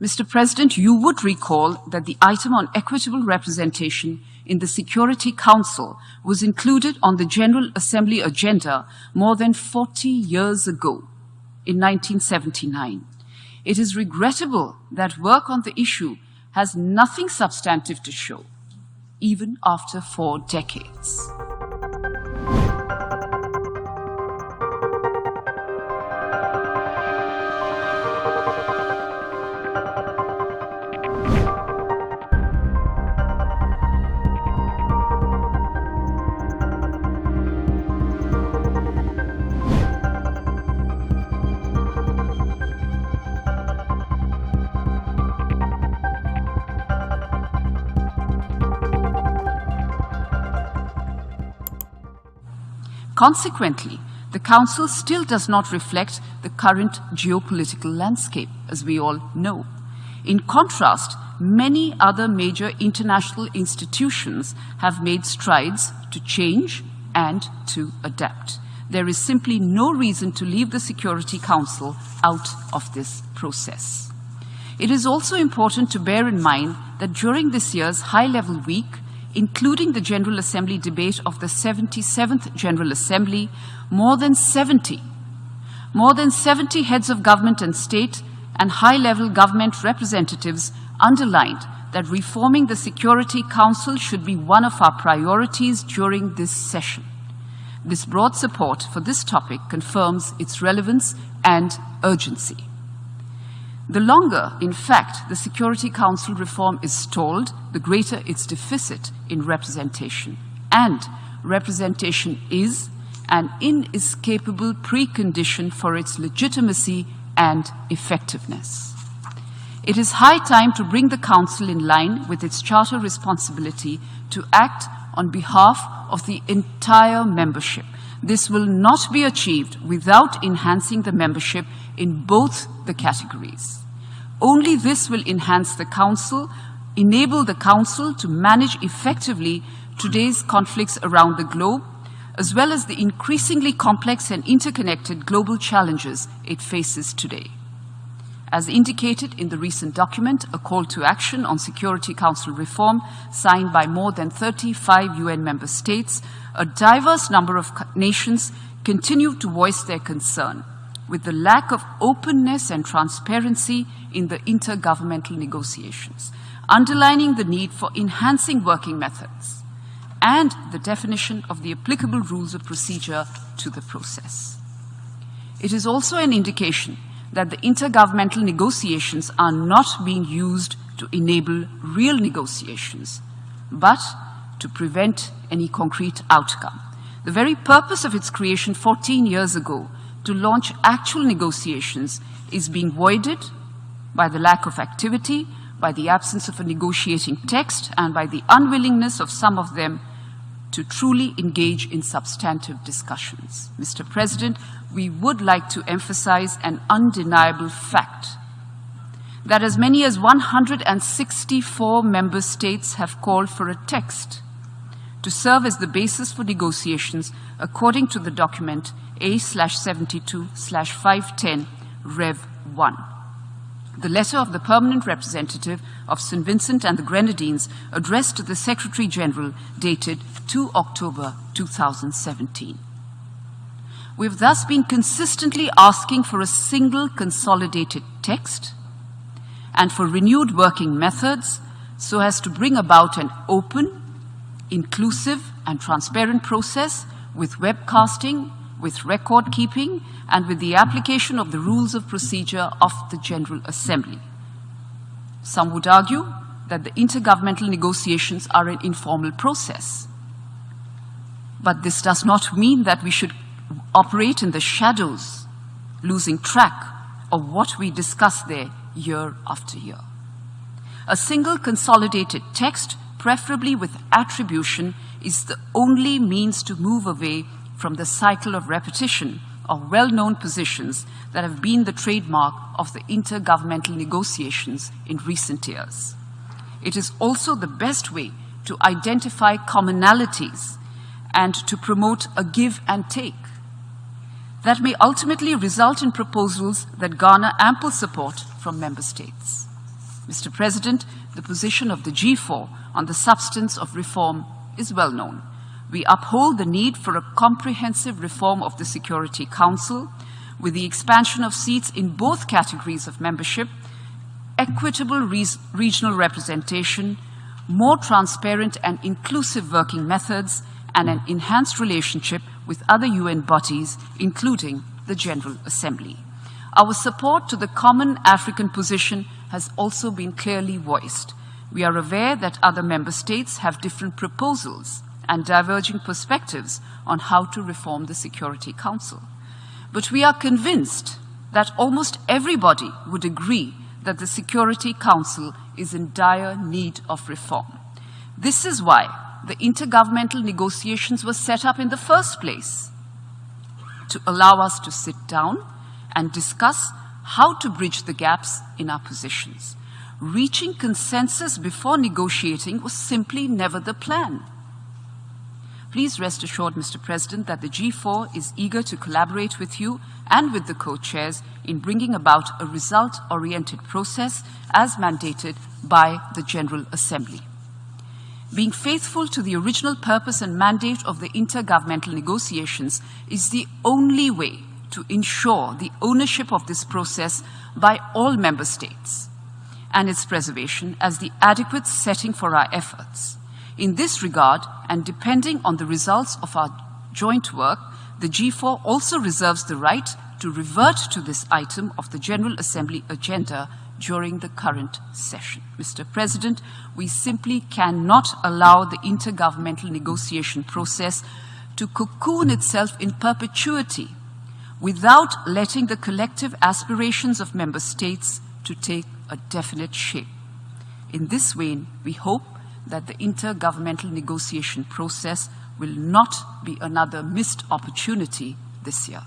Mr. President, you would recall that the item on equitable representation in the Security Council was included on the General Assembly agenda more than 40 years ago, in 1979. It is regrettable that work on the issue has nothing substantive to show, even after 4 decades. Consequently, the Council still does not reflect the current geopolitical landscape, as we all know. In contrast, many other major international institutions have made strides to change and to adapt. There is simply no reason to leave the Security Council out of this process. It is also important to bear in mind that during this year's high-level week, including the General Assembly debate of the 77th General Assembly, more than 70 heads of government and state and high-level government representatives underlined that reforming the Security Council should be one of our priorities during this session. This broad support for this topic confirms its relevance and urgency. The longer, in fact, the Security Council reform is stalled, the greater its deficit in representation. And representation is an inescapable precondition for its legitimacy and effectiveness. It is high time to bring the Council in line with its charter responsibility to act on behalf of the entire membership. This will not be achieved without enhancing the membership in both the categories. Only this will enhance the Council, enable the Council to manage effectively today's conflicts around the globe, as well as the increasingly complex and interconnected global challenges it faces today. As indicated in the recent document, a call to action on Security Council reform, signed by more than 35 UN member states, a diverse number of nations continue to voice their concern with the lack of openness and transparency in the intergovernmental negotiations, underlining the need for enhancing working methods and the definition of the applicable rules of procedure to the process. It is also an indication that the intergovernmental negotiations are not being used to enable real negotiations, but to prevent any concrete outcome. The very purpose of its creation 14 years ago, to launch actual negotiations, is being voided by the lack of activity, by the absence of a negotiating text, and by the unwillingness of some of them to truly engage in substantive discussions. Mr. President, we would like to emphasize an undeniable fact that as many as 164 member states have called for a text to serve as the basis for negotiations according to the document A/72/510 Rev 1. The letter of the permanent representative of St. Vincent and the Grenadines addressed to the Secretary General dated 2 October 2017. We have thus been consistently asking for a single consolidated text and for renewed working methods so as to bring about an open, inclusive and transparent process with webcasting, with record keeping, and with the application of the rules of procedure of the General Assembly. Some would argue that the intergovernmental negotiations are an informal process. But this does not mean that we should operate in the shadows, losing track of what we discuss there year after year. A single consolidated text, preferably with attribution, is the only means to move away from the cycle of repetition of well-known positions that have been the trademark of the intergovernmental negotiations in recent years. It is also the best way to identify commonalities and to promote a give and take that may ultimately result in proposals that garner ample support from member states. Mr. President, the position of the G4 on the substance of reform is well known. We uphold the need for a comprehensive reform of the Security Council with the expansion of seats in both categories of membership, equitable regional representation, more transparent and inclusive working methods, and an enhanced relationship with other UN bodies, including the General Assembly. Our support to the common African position has also been clearly voiced. We are aware that other member states have different proposals and diverging perspectives on how to reform the Security Council. But we are convinced that almost everybody would agree that the Security Council is in dire need of reform. This is why the intergovernmental negotiations were set up in the first place, to allow us to sit down and discuss how to bridge the gaps in our positions. Reaching consensus before negotiating was simply never the plan. Please rest assured, Mr. President, that the G4 is eager to collaborate with you and with the co-chairs in bringing about a result-oriented process as mandated by the General Assembly. Being faithful to the original purpose and mandate of the intergovernmental negotiations is the only way to ensure the ownership of this process by all member states and its preservation as the adequate setting for our efforts. In this regard, and depending on the results of our joint work, the G4 also reserves the right to revert to this item of the General Assembly agenda during the current session. Mr. President, we simply cannot allow the intergovernmental negotiation process to cocoon itself in perpetuity without letting the collective aspirations of member states to take a definite shape. In this vein, we hope that the intergovernmental negotiation process will not be another missed opportunity this year.